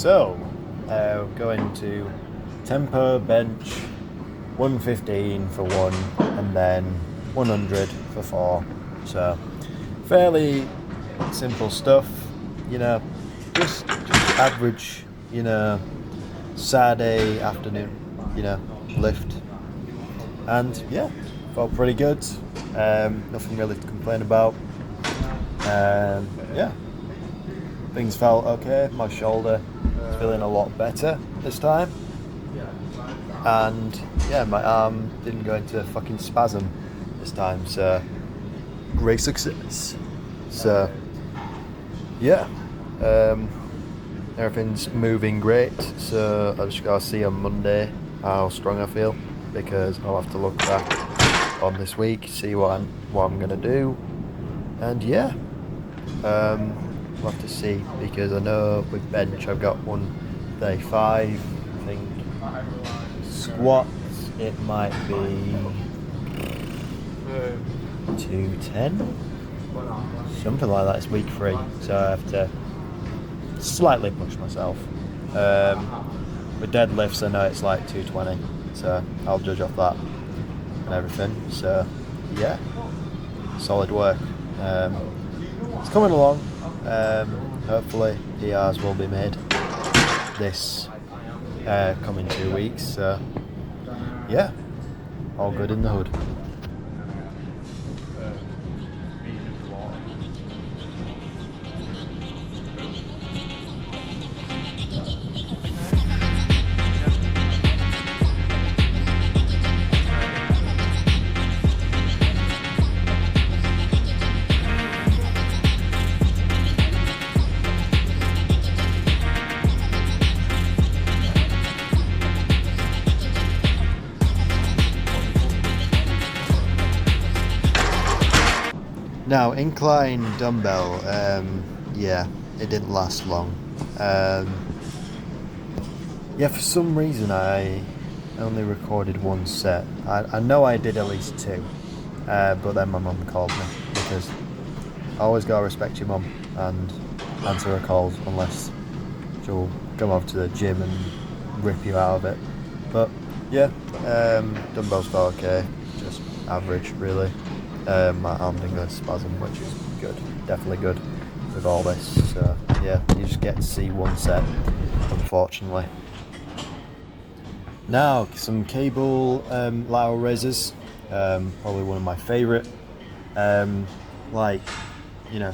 So, going to tempo bench 115 for 1 and then 100 for 4. So, fairly simple stuff, just average, Saturday afternoon, lift. And yeah, felt pretty good. Nothing really to complain about. Yeah, things felt okay. My shoulder is feeling a lot better this time. And yeah, my arm didn't go into fucking spasm this time, so great success. So yeah, everything's moving great, so I just gotta see on Monday how strong I feel, because I'll have to look back on this week, see what I'm gonna do, and yeah, we'll have to see, because I know with bench I've got 135, I think. Squats it might be 210, something like that. It's week 3, so I have to slightly push myself. With deadlifts I know it's like 220, so I'll judge off that and everything. So yeah, solid work. It's coming along. Hopefully PRs will be made this coming 2 weeks, so yeah, all good in the hood. Now, incline dumbbell, yeah, it didn't last long. Yeah, for some reason I only recorded 1 set. I know I did at least 2, but then my mum called me, because I always gotta respect your mum and answer her calls, unless she'll come over to the gym and rip you out of it. But yeah, dumbbells felt okay, just average really. My arm didn't go into spasm, which is good, definitely good with all this. So yeah, you just get to see 1 set, unfortunately. Now, some cable lateral raises, probably one of my favourite,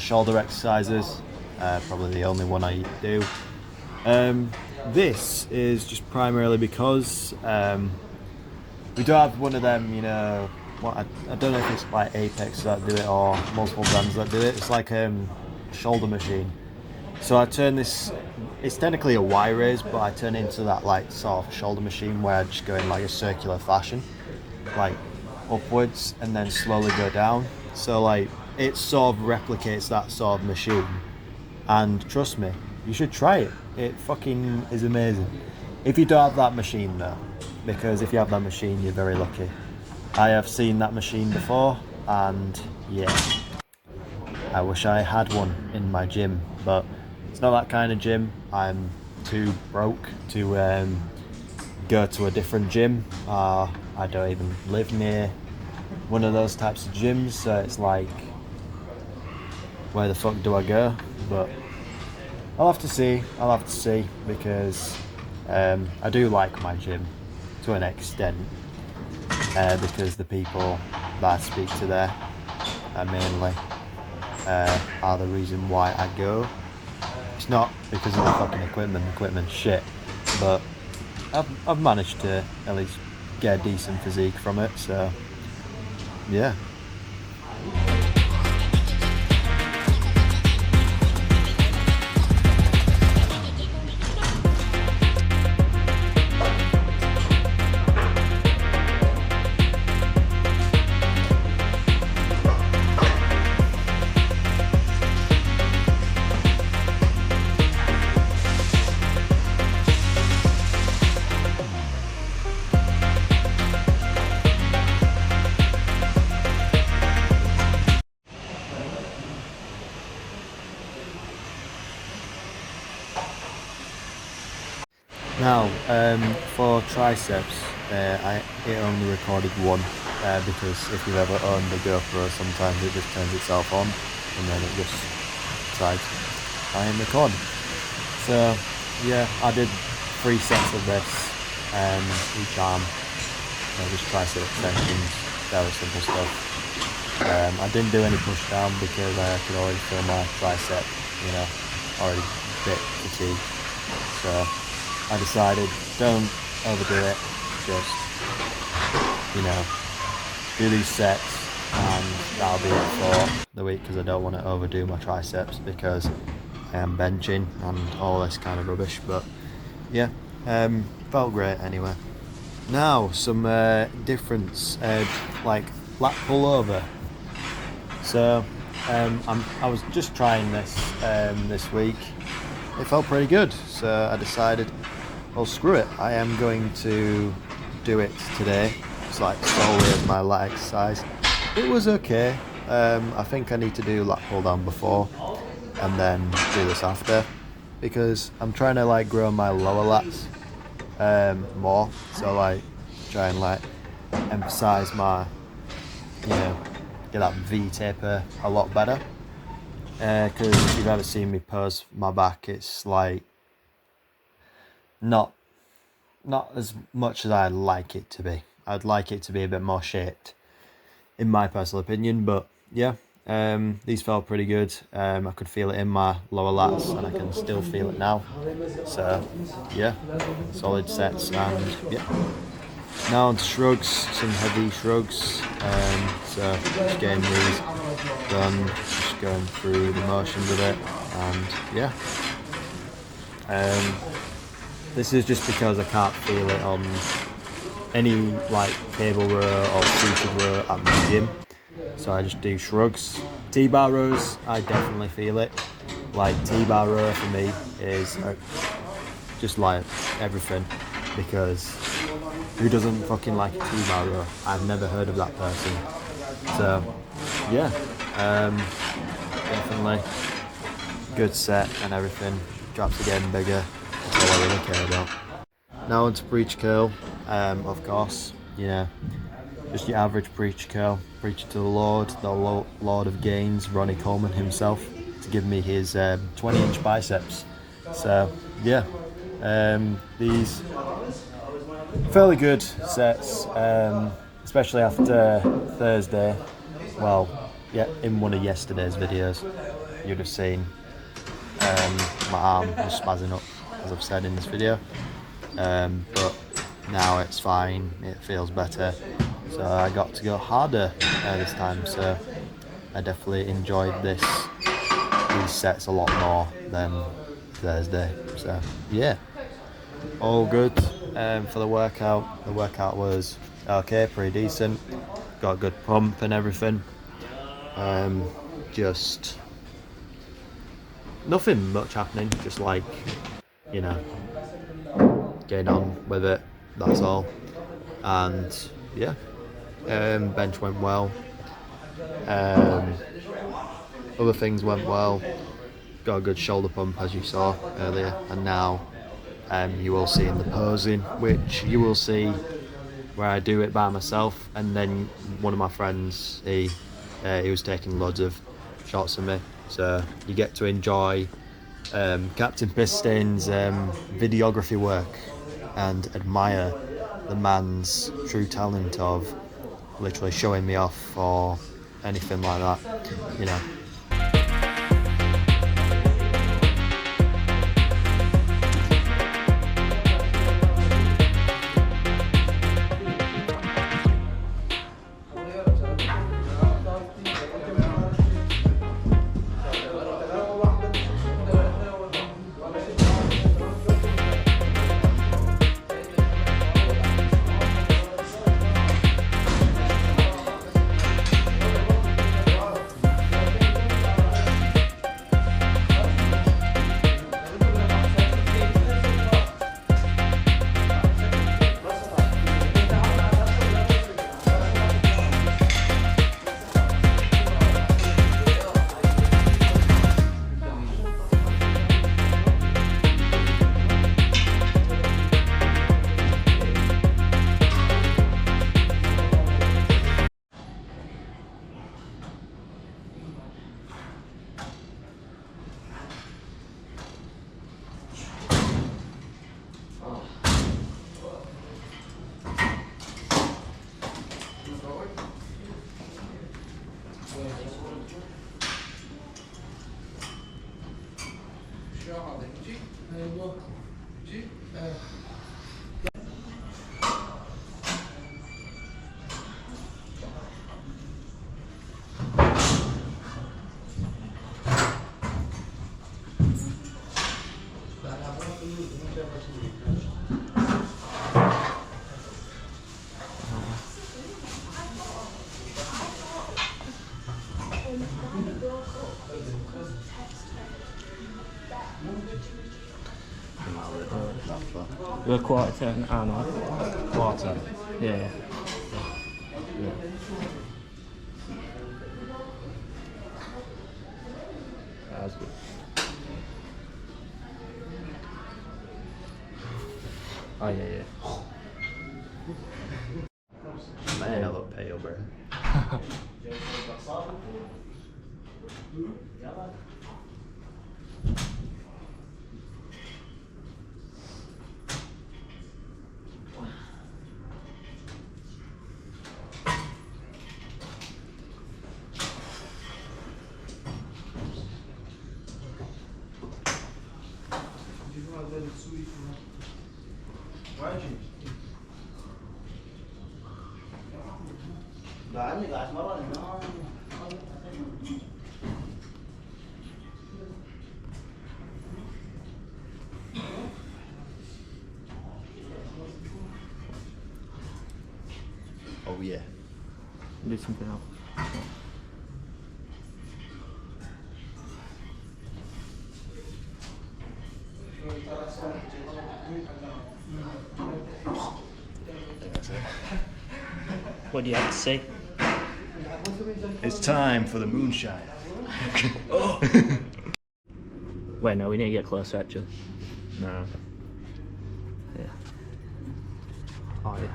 shoulder exercises, probably the only one I do. This is just primarily because we do have one of them, I don't know if it's like Apex that do it or multiple brands that do it. It's like a shoulder machine. So I turn this, it's technically a Y raise, but I turn it into that like sort of shoulder machine where I just go in like a circular fashion, like upwards and then slowly go down. So like it sort of replicates that sort of machine. And trust me, you should try it. It fucking is amazing. If you don't have that machine though, because if you have that machine, you're very lucky. I have seen that machine before, and yeah, I wish I had one in my gym, but it's not that kind of gym. I'm too broke to go to a different gym. I don't even live near one of those types of gyms, so it's like, where the fuck do I go? But I'll have to see, because I do like my gym to an extent. Because the people that I speak to there mainly are the reason why I go. It's not because of the fucking equipment's shit, but I've managed to at least get a decent physique from it, so yeah. For triceps, it only recorded one because if you've ever owned a GoPro, sometimes it just turns itself on and then it just decides I am recording. So yeah, I did 3 sets of this, each arm, just tricep extensions, very simple stuff. I didn't do any push down because I could already feel my tricep, already a bit fatigued. So I decided, don't overdo it, just, do these sets and that'll be it for the week, because I don't want to overdo my triceps because I am benching and all this kind of rubbish. But yeah, felt great anyway. Now some difference, like lat pull over. So I was just trying this this week. It felt pretty good, so I decided, well, screw it, I am going to do it today. It's like solely as my lat exercise. It was okay. I think I need to do lat pull down before and then do this after, because I'm trying to like grow my lower lats more, so like try and like emphasize my, get that V taper a lot better. Because if you've ever seen me pose my back, it's like not as much as I'd like it to be. I'd like it to be a bit more shaped, in my personal opinion. But yeah, these felt pretty good. I could feel it in my lower lats, and I can still feel it now. So yeah, solid sets. And yeah, now on to shrugs, some heavy shrugs. So just getting these done, just going through the motions of it, and yeah. This is just because I can't feel it on any like cable row or seated row at my gym, so I just do shrugs. T-bar rows, I definitely feel it. Like T-bar row for me is just like everything, because who doesn't fucking like a T-bar row? I've never heard of that person. So yeah, definitely good set and everything. Drops are getting bigger. That's all I really care about. Now on to breech curl. Of course, just your average breech curl. Preaching to the Lord of Gains, Ronnie Coleman himself, to give me his 20-inch biceps. So yeah, these fairly good sets, especially after Thursday. Well, yeah, in one of yesterday's videos, you'd have seen my arm was spazzing up, as I've said in this video. But now it's fine, it feels better. So I got to go harder this time, so I definitely enjoyed these sets a lot more than Thursday. So yeah, all good for the workout. The workout was okay, pretty decent. Got a good pump and everything. Just nothing much happening, just like, getting on with it, that's all. And yeah, bench went well. Other things went well. Got a good shoulder pump, as you saw earlier, and now you will see in the posing, which you will see where I do it by myself, and then one of my friends, he was taking loads of shots of me, so you get to enjoy Captain Piston's videography work and admire the man's true talent of literally showing me off or anything like that, We're a quarter to an hour. Quarter. Yeah. That was good. Oh yeah. Man, I look pale, bro. Oh yeah. Do something else. What do you have to say? It's time for the moonshine. Wait, no, we need to get closer actually. No. Yeah. Oh yeah.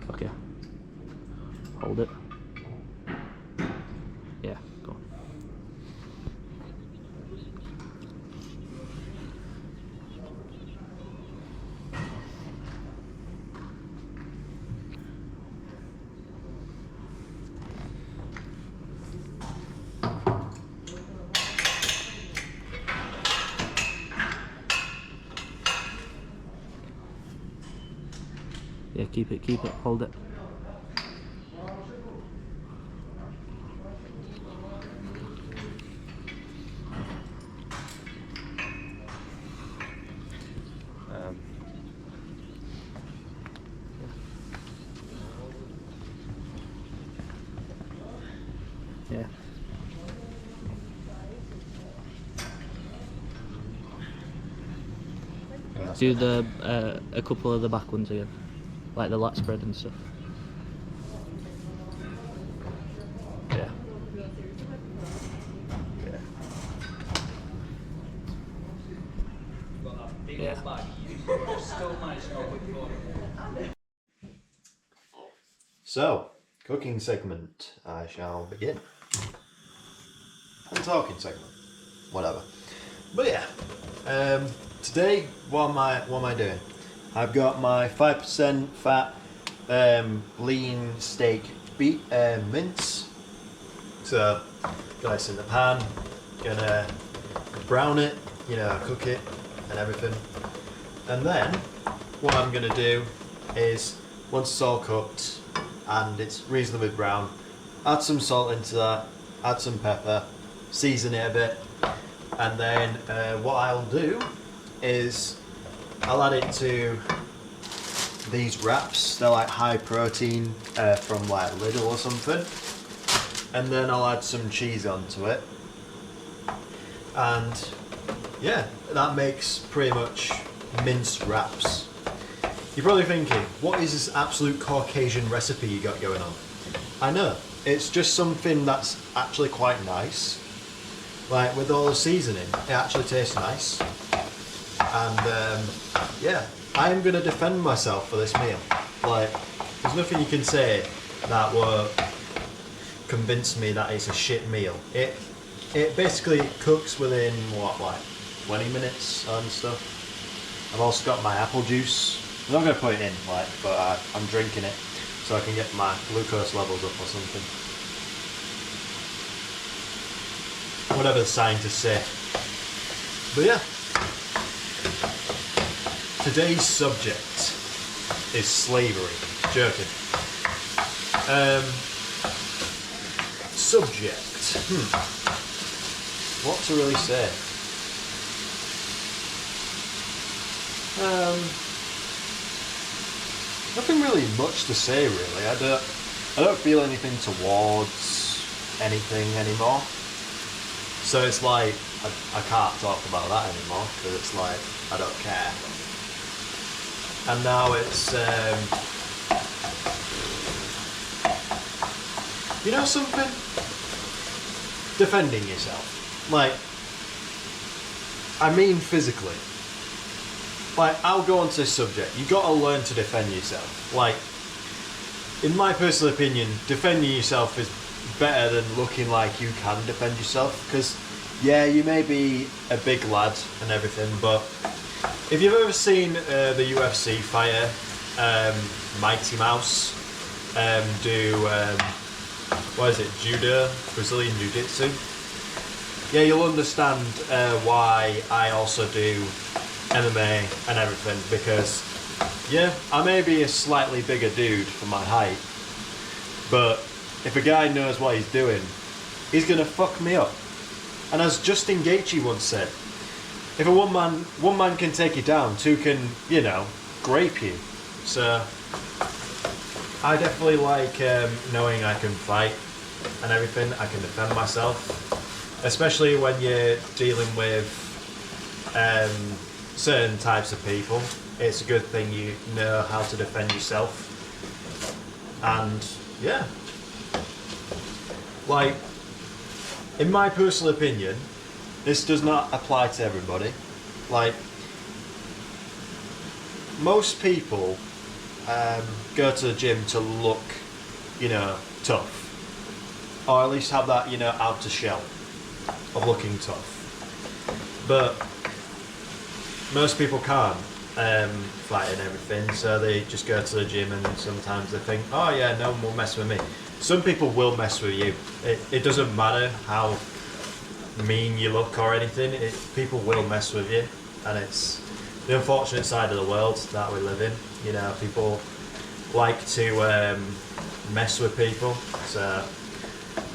Okay. Hold it. Yeah, go on. Yeah, keep it, hold it. Yeah. Do the a couple of the back ones again, like the lat spread and stuff. Yeah. Yeah. So, cooking segment. I shall begin. And talking segment. Whatever. But yeah. Today, what am I doing? I've got my 5% fat lean steak mince. So, got this in the pan. Gonna brown it, cook it and everything. And then, what I'm gonna do is, once it's all cooked and it's reasonably brown, add some salt into that, add some pepper, season it a bit, and then what I'll do is I'll add it to these wraps. They're like high protein from like Lidl or something, and then I'll add some cheese onto it, and yeah, that makes pretty much minced wraps. You're probably thinking, what is this absolute Caucasian recipe you got going on? I know, it's just something that's actually quite nice. Like with all the seasoning, it actually tastes nice. And yeah, I am going to defend myself for this meal. Like, there's nothing you can say that will convince me that it's a shit meal. It basically cooks within, like 20 minutes and stuff. I've also got my apple juice. I'm not going to put it in, but I'm drinking it so I can get my glucose levels up or something. Whatever the scientists say. But yeah. Today's subject is slavery. Joking. Subject. What to really say? Nothing really much to say really. I don't feel anything towards anything anymore. So it's like I can't talk about that anymore because it's like I don't care. And now it's you know something? Defending yourself. Like I mean physically. Like, I'll go on to this subject. You gotta learn to defend yourself. Like, in my personal opinion, defending yourself is better than looking like you can defend yourself. Because, yeah, you may be a big lad and everything, but if you've ever seen the UFC fighter, Mighty Mouse, do, what is it, judo, Brazilian Jiu-Jitsu? Yeah, you'll understand why I also do MMA and everything, because yeah, I may be a slightly bigger dude for my height, but if a guy knows what he's doing, he's gonna fuck me up. And as Justin Gaethje once said, if a one man can take you down, two can, you know, grape you. So I definitely like knowing I can fight and everything. I can defend myself, especially when you're dealing with certain types of people. It's a good thing you know how to defend yourself. And yeah, like in my personal opinion, this does not apply to everybody. Like most people go to the gym to look, you know, tough, or at least have that, you know, outer shell of looking tough. But most people can't fight and everything, so they just go to the gym and sometimes they think, oh yeah, no one will mess with me. Some people will mess with you. It doesn't matter how mean you look or anything, people will mess with you, and it's the unfortunate side of the world that we live in. You know, people like to mess with people, so,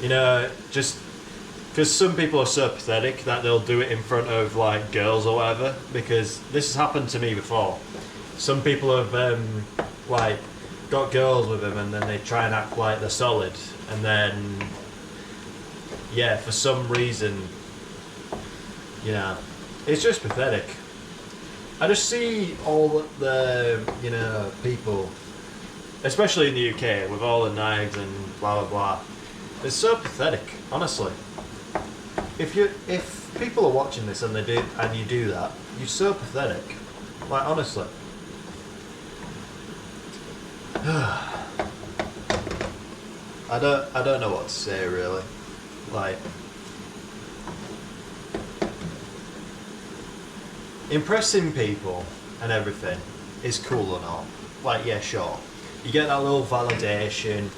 you know, just because some people are so pathetic that they'll do it in front of like girls or whatever, because this has happened to me before. Some people have like got girls with them and then they try and act like they're solid, and then yeah, for some reason, you know, it's just pathetic. I just see all the, you know, people, especially in the UK, with all the knives and blah blah blah. It's so pathetic, honestly. If people are watching this and you do that, you're so pathetic. Like honestly. I don't know what to say really. Like impressing people and everything is cool and all. Like yeah, sure. You get that little validation,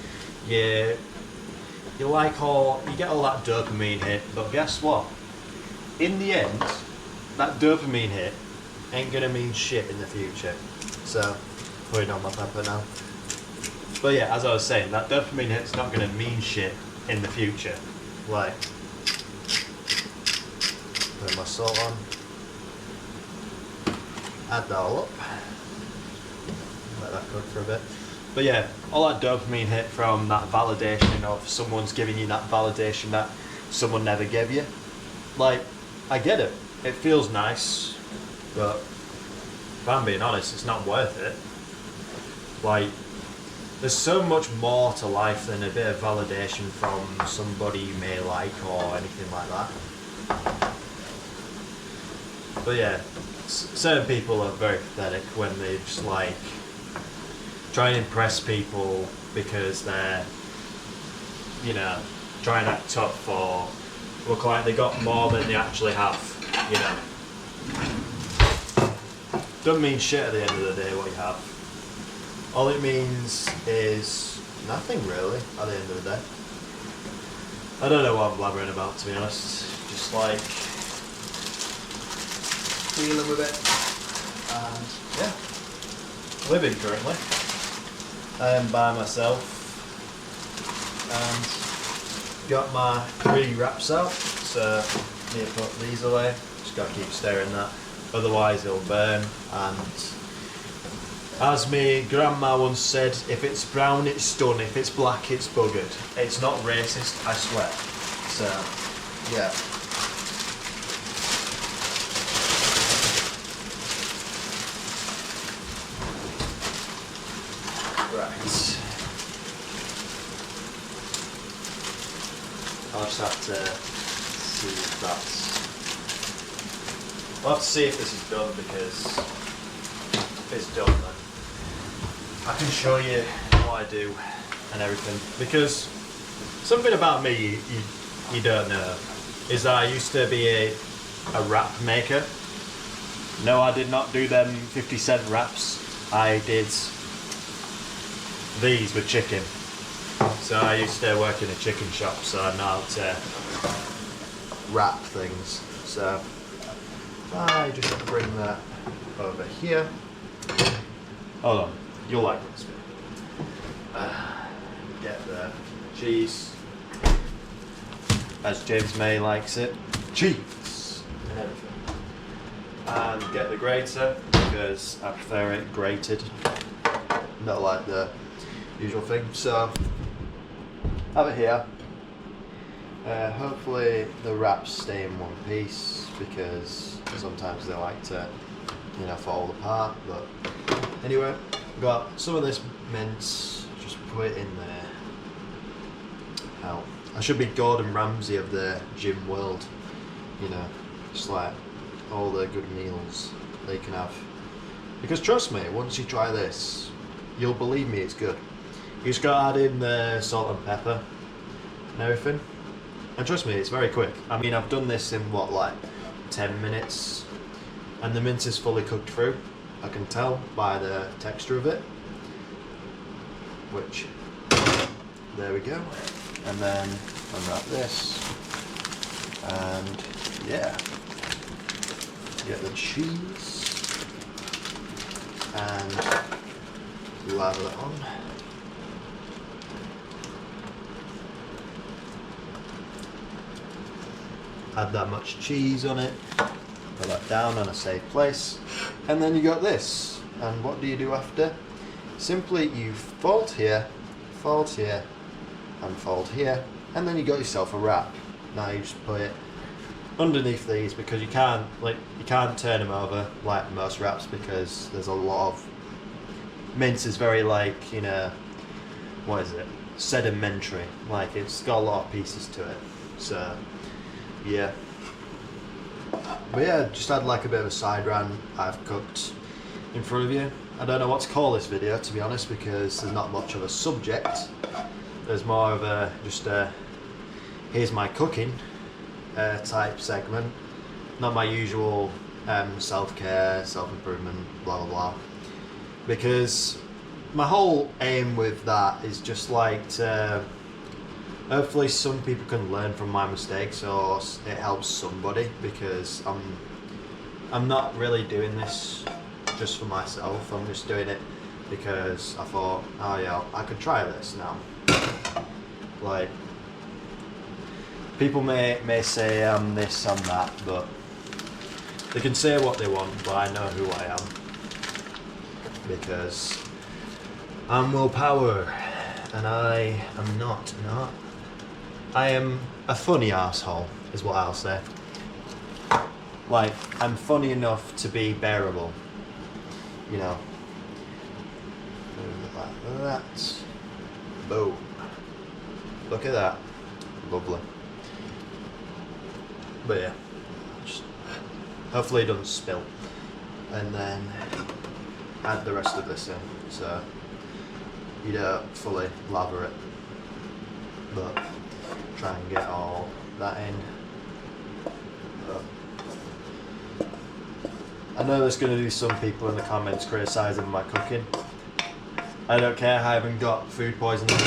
you get all that dopamine hit, but guess what? In the end, that dopamine hit ain't gonna mean shit in the future. So, putting on my pepper now. But yeah, as I was saying, that dopamine hit's not gonna mean shit in the future. Like, put my salt on, add that all up, let that cook for a bit. But yeah, all that dopamine hit from that validation of someone's giving you that validation that someone never gave you. Like, I get it. It feels nice, but if I'm being honest, it's not worth it. Like, there's so much more to life than a bit of validation from somebody you may like or anything like that. But yeah, certain people are very pathetic when they just like try and impress people because they're, you know, trying to act tough or look like they got more than they actually have, you know. Doesn't mean shit at the end of the day what you have. All it means is nothing really at the end of the day. I don't know what I'm blabbering about, to be honest. Just like dealing with it and yeah, living currently. I am by myself and got my 3 wraps out, so need to put these away. Just gotta keep stirring that, otherwise it'll burn. And as my grandma once said, if it's brown it's done, if it's black it's buggered. It's not racist, I swear. So, yeah. Right. I'll just have to see if that's... I'll have to see if this is done, because if it's done then I can show you what I do and everything. Because something about me you don't know is that I used to be a wrap maker. No, I did not do them 50-cent wraps. I did these with chicken. So I used to work in a chicken shop, so I know how to wrap things. So I just bring that over here. Hold on, you'll like this bit. Get the cheese, as James May likes it, cheese and everything. And get the grater, because I prefer it grated, not like the usual thing. So have it here. Hopefully the wraps stay in one piece, because sometimes they like to, you know, fall apart. But anyway, got some of this mince, just put it in there. Hell, I should be Gordon Ramsay of the gym world, you know, just like all the good meals they can have. Because trust me, once you try this, you'll believe me, it's good. You just gotta add in the salt and pepper and everything. And trust me, it's very quick. I mean, I've done this in what, like 10 minutes, and the mince is fully cooked through. I can tell by the texture of it. Which, there we go. And then unwrap this, and yeah, get the cheese and lather it on. Add that much cheese on it, put that down on a safe place, and then you got this. And what do you do after? Simply you fold here, and fold here, and then you got yourself a wrap. Now you just put it underneath these, because you can't turn them over like most wraps, because there's a lot of mince is very, like, you know, what is it, sedimentary, like it's got a lot of pieces to it. So yeah, but yeah, just add like a bit of a side ran I've cooked in front of you. I don't know what to call this video, to be honest, because there's not much of a subject. There's more of a just a here's my cooking type segment, not my usual self-care, self-improvement, blah blah blah. Because my whole aim with that is just like to hopefully some people can learn from my mistakes, or it helps somebody, because I'm not really doing this just for myself. I'm just doing it because I thought, oh yeah, I could try this now. Like, people may say I'm this, I'm that, but they can say what they want, but I know who I am, because I'm willpower, and I am not. I am a funny asshole, is what I'll say. Like, I'm funny enough to be bearable, you know. Like that. Boom. Look at that. Lovely. But yeah, just hopefully it doesn't spill. And then add the rest of this in, so you don't fully lather it, but try and get all that in. But I know there's going to be some people in the comments criticising my cooking. I don't care, I haven't got food poisoning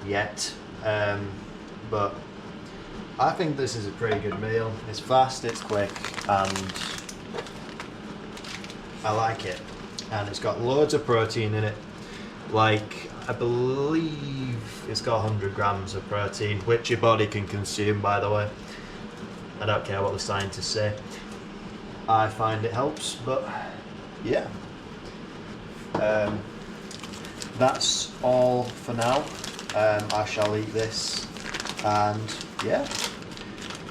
yet. But I think this is a pretty good meal. It's fast, it's quick, and I like it, and it's got loads of protein in it. Like, I believe it's got 100 grams of protein, which your body can consume, by the way. I don't care what the scientists say. I find it helps, but yeah. That's all for now. I shall eat this, and yeah.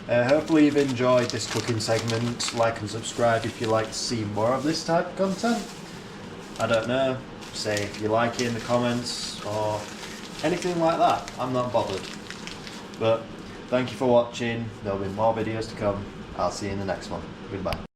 Hopefully you've enjoyed this cooking segment. Like and subscribe if you like to see more of this type of content. I don't know, say if you like it in the comments or anything like that. I'm not bothered. But thank you for watching. There'll be more videos to come. I'll see you in the next one. Goodbye.